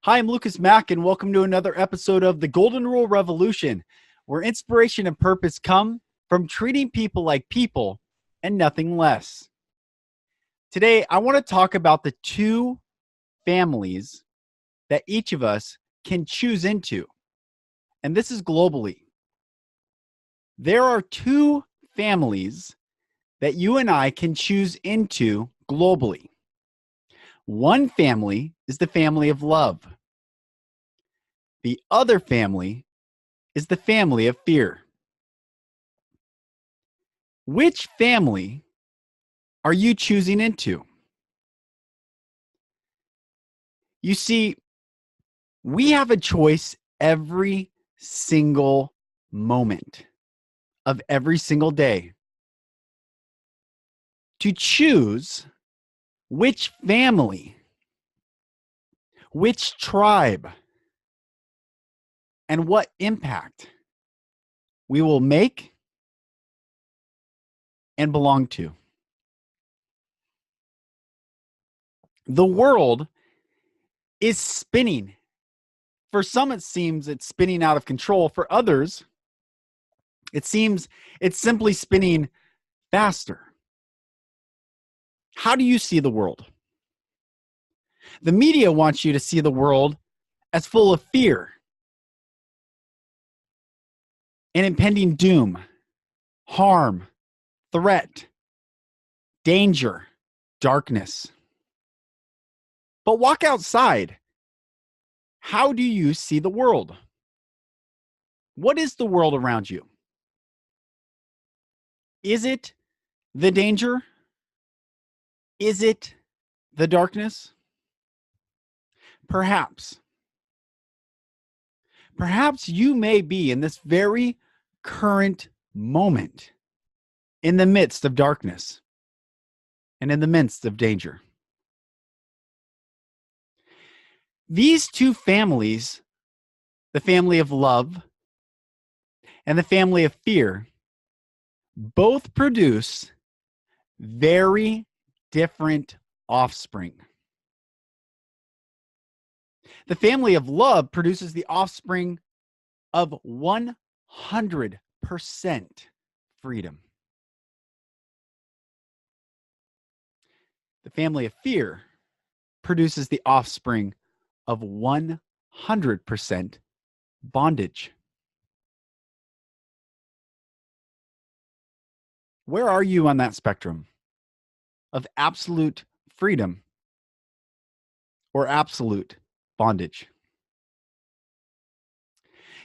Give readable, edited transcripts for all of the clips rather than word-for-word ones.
Hi, I'm Lucas Mack, and welcome to another episode of the Golden Rule Revolution, where inspiration and purpose come from treating people like people and nothing less. Today, I want to talk about the two families that each of us can choose into, and this is globally. There are two families that you and I can choose into globally. One family is the family of love. The other family is the family of fear. Which family are you choosing into? You see, we have a choice every single moment of every single day to choose which family, which tribe, and what impact we will make and belong to. The world is spinning. For some, it seems it's spinning out of control. For others, it seems it's simply spinning faster. How do you see the world? The media wants you to see the world as full of fear and impending doom, harm, threat, danger, darkness. But walk outside. How do you see the world? What is the world around you? Is it the danger? Is it the darkness? Perhaps. Perhaps you may be in this very current moment in the midst of darkness and in the midst of danger. These two families, the family of love and the family of fear, both produce very different offspring. The family of love produces the offspring of 100% freedom. The family of fear produces the offspring of 100% bondage. Where are you on that spectrum of absolute freedom or absolute bondage?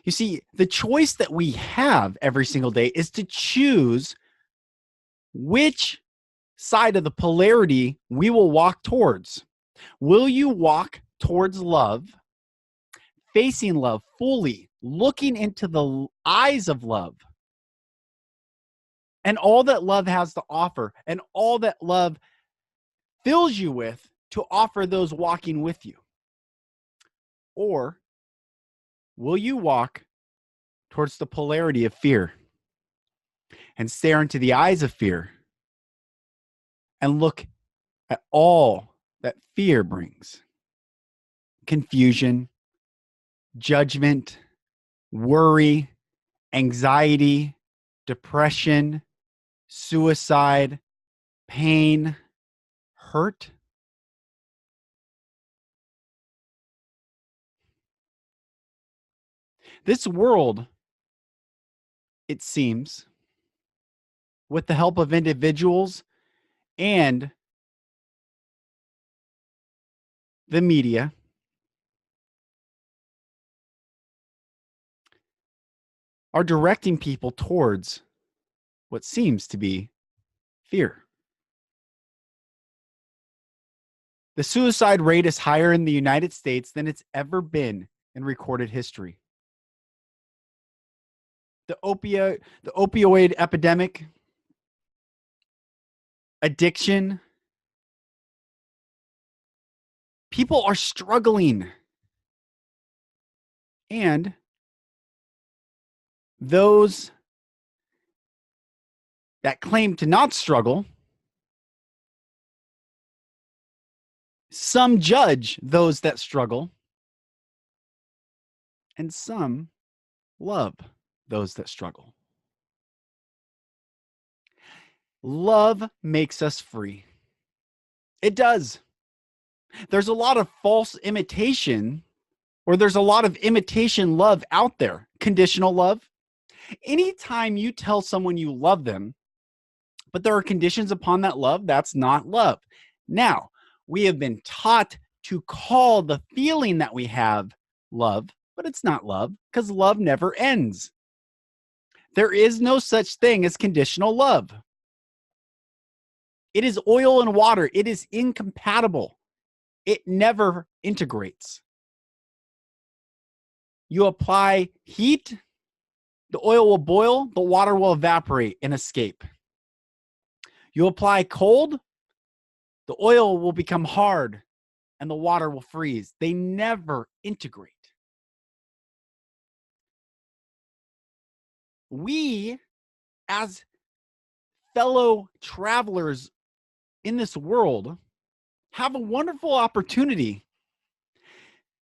You see, the choice that we have every single day is to choose which side of the polarity we will walk towards. Will you walk towards love, facing love fully, looking into the eyes of love and all that love has to offer and all that love fills you with to offer those walking with you? Or will you walk towards the polarity of fear and stare into the eyes of fear and look at all that fear brings? Confusion, judgment, worry, anxiety, depression, suicide, pain, hurt. This world, it seems, with the help of individuals and the media, are directing people towards what seems to be fear. The suicide rate is higher in the United States than it's ever been in recorded history. The opioid epidemic, addiction, people are struggling. And those that claim to not struggle, some judge those that struggle and some love those that struggle. Love makes us free. It does. There's a lot of false imitation, or there's a lot of imitation love out there. Conditional love. Anytime you tell someone you love them, but there are conditions upon that love, that's not love. Now, we have been taught to call the feeling that we have love, but it's not love because love never ends. There is no such thing as conditional love. It is oil and water. It is incompatible. It never integrates. You apply heat, the oil will boil, the water will evaporate and escape. You apply cold, the oil will become hard and the water will freeze. They never integrate. We, as fellow travelers in this world, have a wonderful opportunity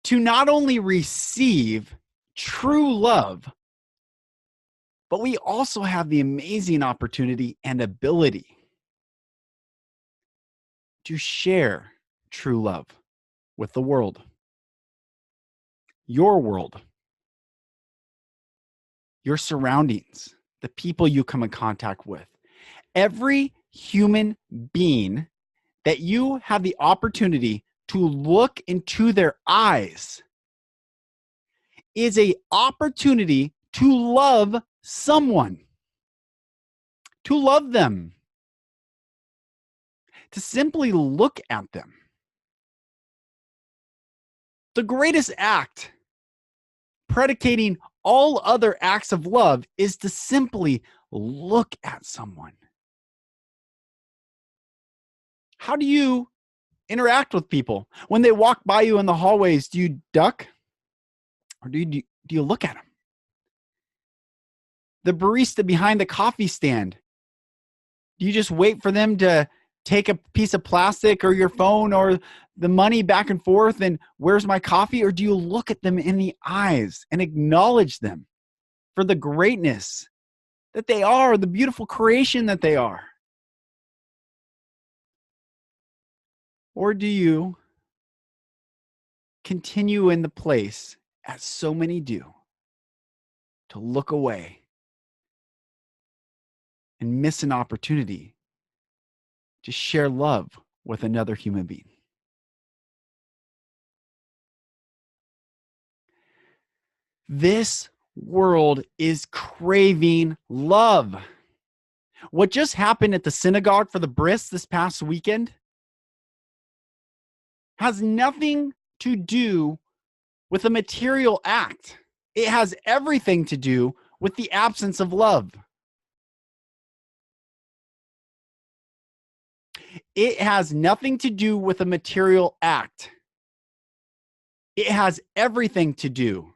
to not only receive true love, but we also have the amazing opportunity and ability to share true love with the world, your surroundings, the people you come in contact with. Every human being that you have the opportunity to look into their eyes is an opportunity to love someone, to love them, to simply look at them. The greatest act, predicating all other acts of love, is to simply look at someone. How do you interact with people? When they walk by you in the hallways, do you duck or do you look at them? The barista behind the coffee stand, do you just wait for them to take a piece of plastic or your phone or the money back and forth and where's my coffee? Or do you look at them in the eyes and acknowledge them for the greatness that they are, the beautiful creation that they are? Or do you continue in the place, as so many do, to look away and miss an opportunity to share love with another human being? This world is craving love. What just happened at the synagogue for the bris this past weekend has nothing to do with a material act. It has everything to do with the absence of love. It has nothing to do with a material act. It has everything to do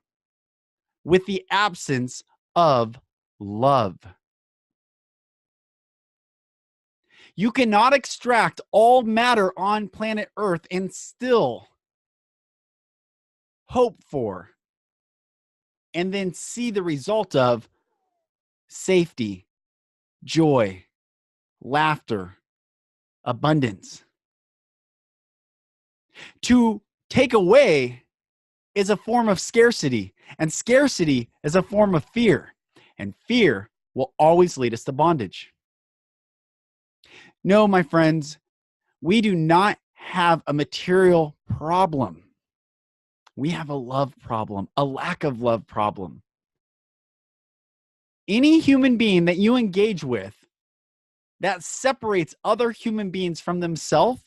with the absence of love. You cannot extract all matter on planet Earth and still hope for and then see the result of safety, joy, laughter, abundance. To take away is a form of scarcity, and scarcity is a form of fear, and fear will always lead us to bondage. No, my friends, we do not have a material problem. We have a love problem, a lack of love problem. Any human being that you engage with that separates other human beings from themselves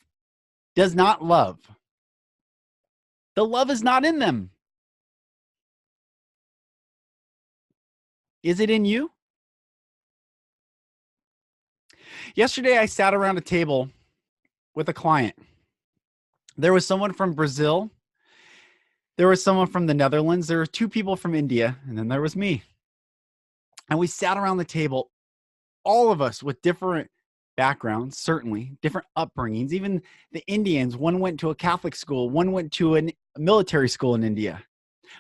does not love. The love is not in them. Is it in you? Yesterday, I sat around a table with a client. There was someone from Brazil. There was someone from the Netherlands. There were two people from India, and then there was me. And we sat around the table, all of us with different backgrounds, certainly, different upbringings. Even the Indians, one went to a Catholic school, one went to a military school in India.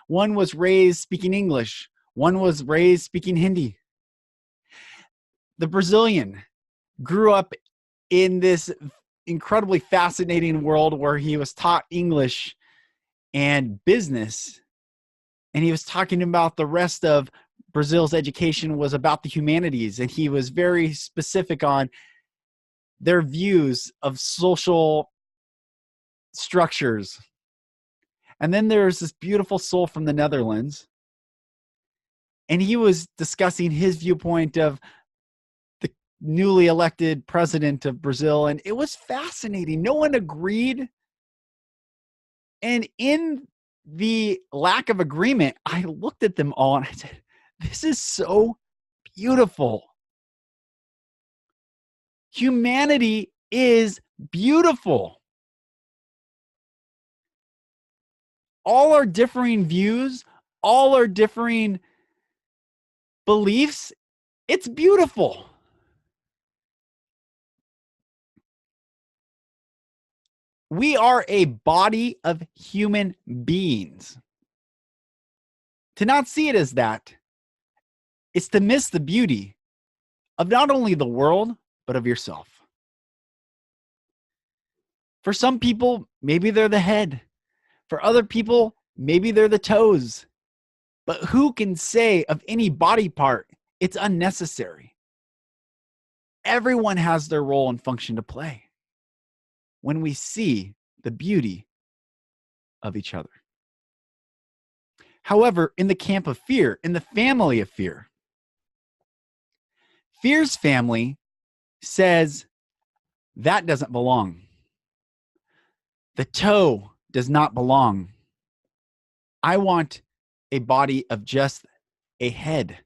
One was raised speaking English. One was raised speaking Hindi. The Brazilian grew up in this incredibly fascinating world where he was taught English and business. And he was talking about the rest of Brazil's education was about the humanities. And he was very specific on their views of social structures. And then there's this beautiful soul from the Netherlands. And he was discussing his viewpoint of the newly elected president of Brazil. And it was fascinating. No one agreed. And in the lack of agreement, I looked at them all and I said, this is so beautiful. Humanity is beautiful. All our differing views, all our differing beliefs, it's beautiful. We are a body of human beings. To not see it as that is to miss the beauty of not only the world, but of yourself. For some people, maybe they're the head. For other people, maybe they're the toes. But who can say of any body part, it's unnecessary? Everyone has their role and function to play when we see the beauty of each other. However, in the camp of fear, in the family of fear, fear's family says that doesn't belong. The toe does not belong. I want a body of just a head,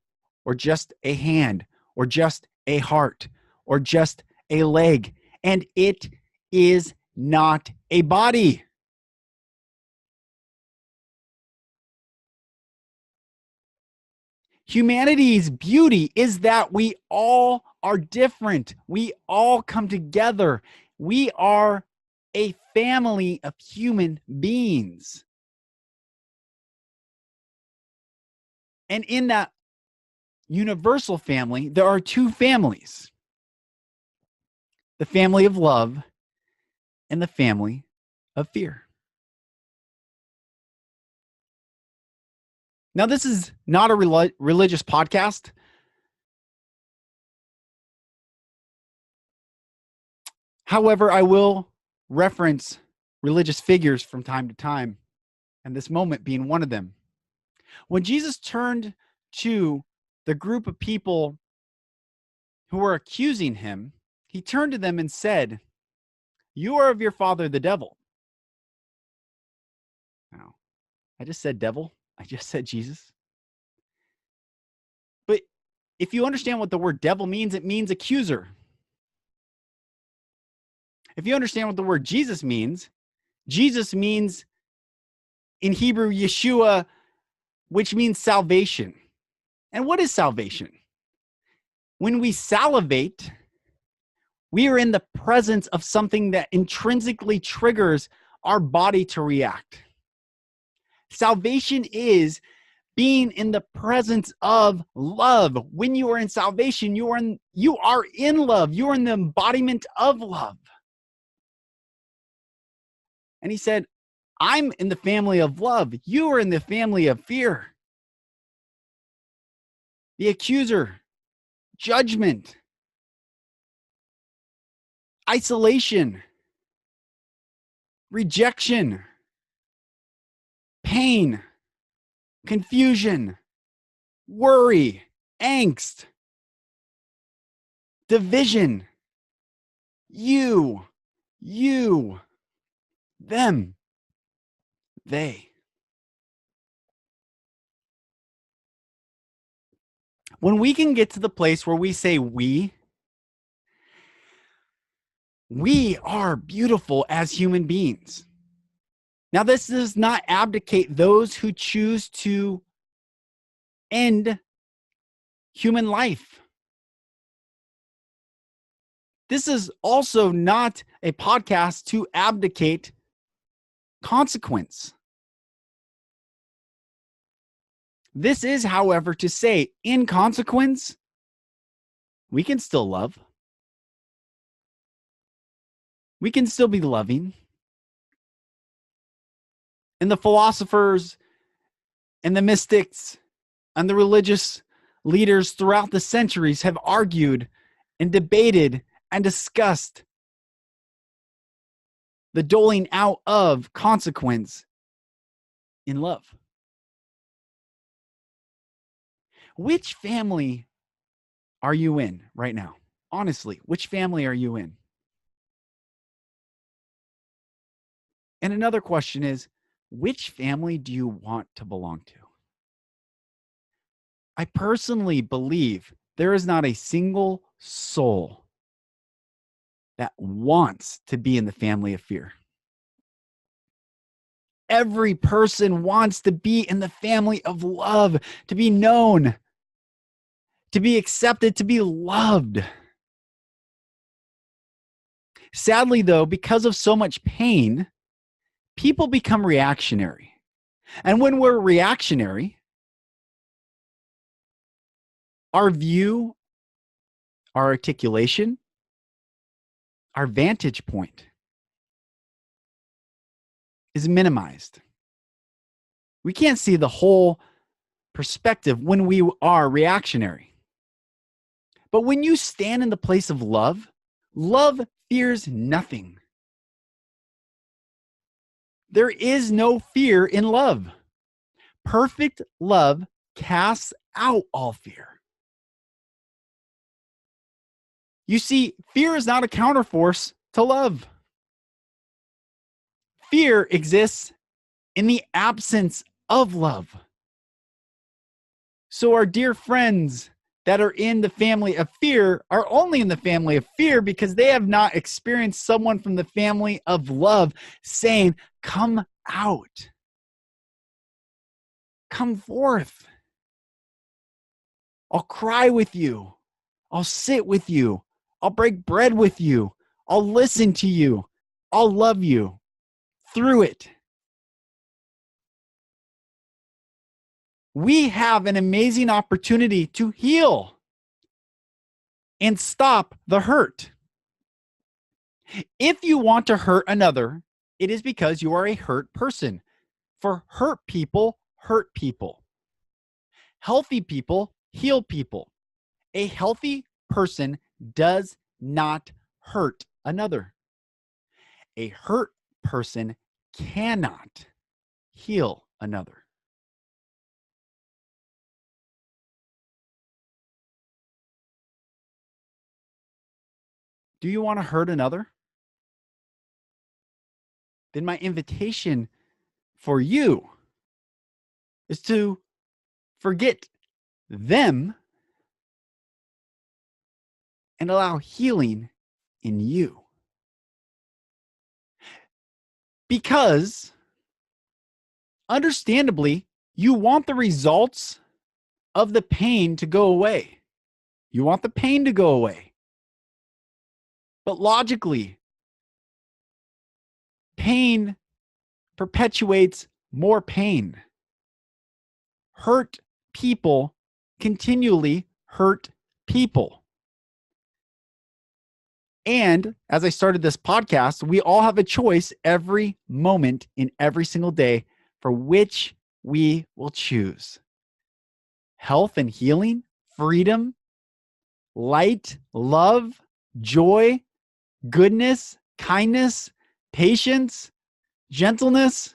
or just a hand, or just a heart, or just a leg. And it is not a body. Humanity's beauty is that we all are different. We all come together. We are a family of human beings. And in that universal family, there are two families: the family of love and the family of fear. Now, this is not a religious podcast. However, I will reference religious figures from time to time, and this moment being one of them. When Jesus turned to the group of people who were accusing him, he turned to them and said, "You are of your father, the devil." Now, I just said devil. I just said Jesus. But if you understand what the word devil means, it means accuser. If you understand what the word Jesus means in Hebrew, Yeshua, which means salvation. And what is salvation? When we salivate, we are in the presence of something that intrinsically triggers our body to react. Salvation is being in the presence of love. When you are in salvation, you are in love. You are in the embodiment of love. And he said, I'm in the family of love. You are in the family of fear. The accuser, judgment, isolation, rejection, pain, confusion, worry, angst, division, you, them, they. When we can get to the place where we say we are beautiful as human beings. Now, this does not abdicate those who choose to end human life. This is also not a podcast to abdicate consequence. This is, however, to say, in consequence, we can still love. We can still be loving. And the philosophers and the mystics and the religious leaders throughout the centuries have argued and debated and discussed the doling out of consequence in love. Which family are you in right now? Honestly, which family are you in? And another question is, which family do you want to belong to? I personally believe there is not a single soul that wants to be in the family of fear. Every person wants to be in the family of love, to be known, to be accepted, to be loved. Sadly, though, because of so much pain, people become reactionary. And when we're reactionary, our view, our articulation, our vantage point is minimized. We can't see the whole perspective when we are reactionary. But when you stand in the place of love, love fears nothing. There is no fear in love. Perfect love casts out all fear. You see, fear is not a counterforce to love. Fear exists in the absence of love. So our dear friends that are in the family of fear are only in the family of fear because they have not experienced someone from the family of love saying, come out. Come forth. I'll cry with you. I'll sit with you. I'll break bread with you. I'll listen to you. I'll love you through it. We have an amazing opportunity to heal and stop the hurt. If you want to hurt another, it is because you are a hurt person. For hurt people hurt people. Healthy people heal people. A healthy person does not hurt another. A hurt person cannot heal another. Do you want to hurt another? Then my invitation for you is to forget them and allow healing in you. Because, understandably, you want the results of the pain to go away. You want the pain to go away. But logically, pain perpetuates more pain. Hurt people continually hurt people. And as I started this podcast, we all have a choice every moment in every single day for which we will choose. Health and healing, freedom, light, love, joy, goodness, kindness, patience, gentleness.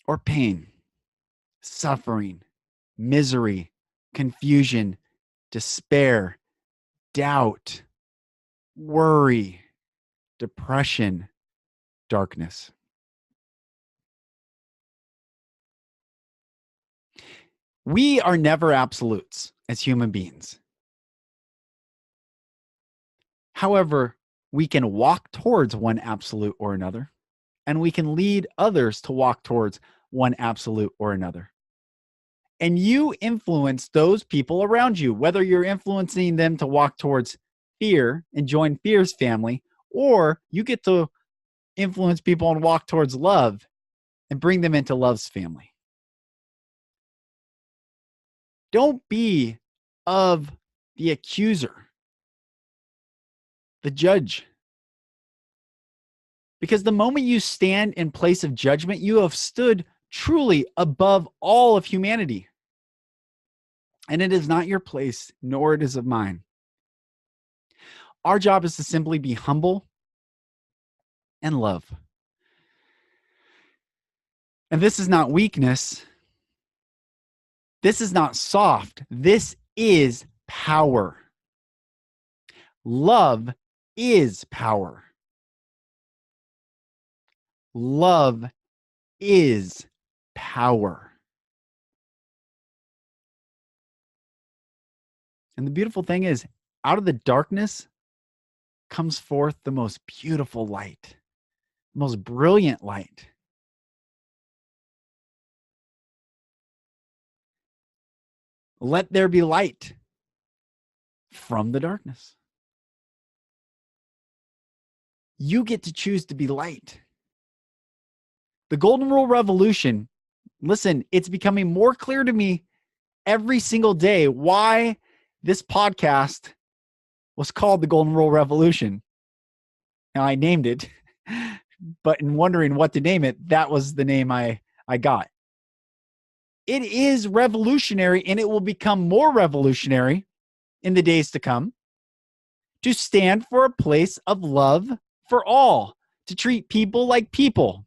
Or pain, suffering, misery, confusion, despair, doubt, worry, depression, darkness. We are never absolutes as human beings. However, we can walk towards one absolute or another, and we can lead others to walk towards one absolute or another. And you influence those people around you, whether you're influencing them to walk towards fear and join fear's family, or you get to influence people and walk towards love and bring them into love's family. Don't be of the accuser, the judge. Because the moment you stand in place of judgment, you have stood truly above all of humanity. And it is not your place, nor it is of mine. Our job is to simply be humble and love. And this is not weakness. This is not soft. This is power. Love is power. Love is power. And the beautiful thing is, out of the darkness comes forth the most beautiful light, the most brilliant light. Let there be light from the darkness. You get to choose to be light. The Golden Rule Revolution, listen, it's becoming more clear to me every single day why this podcast was called the Golden Rule Revolution. Now, I named it, but in wondering what to name it, that was the name I got. It is revolutionary, and it will become more revolutionary in the days to come to stand for a place of love for all, to treat people like people,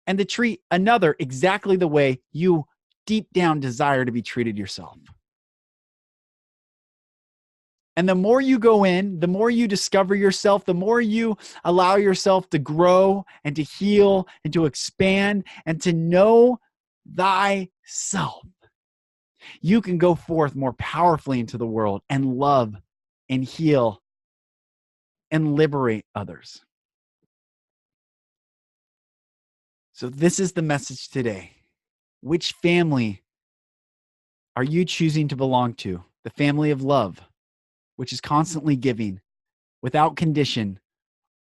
and to treat another exactly the way you deep down desire to be treated yourself. And the more you go in, the more you discover yourself, the more you allow yourself to grow and to heal and to expand and to know thyself, you can go forth more powerfully into the world and love and heal and liberate others. So this is the message today. Which family are you choosing to belong to? The family of love, which is constantly giving, without condition,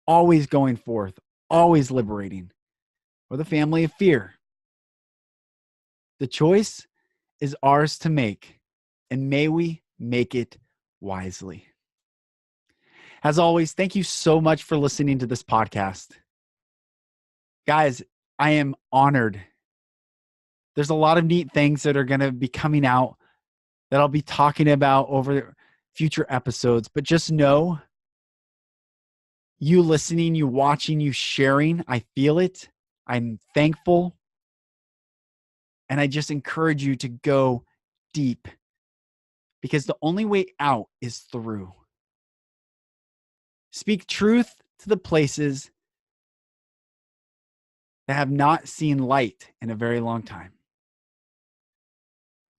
always going forth, always liberating, or the family of fear? The choice is ours to make, and may we make it wisely. As always, thank you so much for listening to this podcast. Guys, I am honored. There's a lot of neat things that are going to be coming out that I'll be talking about over future episodes, but just know, you listening, you watching, you sharing, I feel it. I'm thankful. And I just encourage you to go deep, because the only way out is through. Speak truth to the places that have not seen light in a very long time.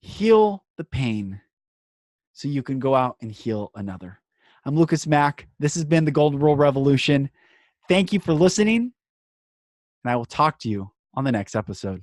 Heal the pain so you can go out and heal another. I'm Lucas Mack. This has been the Golden Rule Revolution. Thank you for listening, and I will talk to you on the next episode.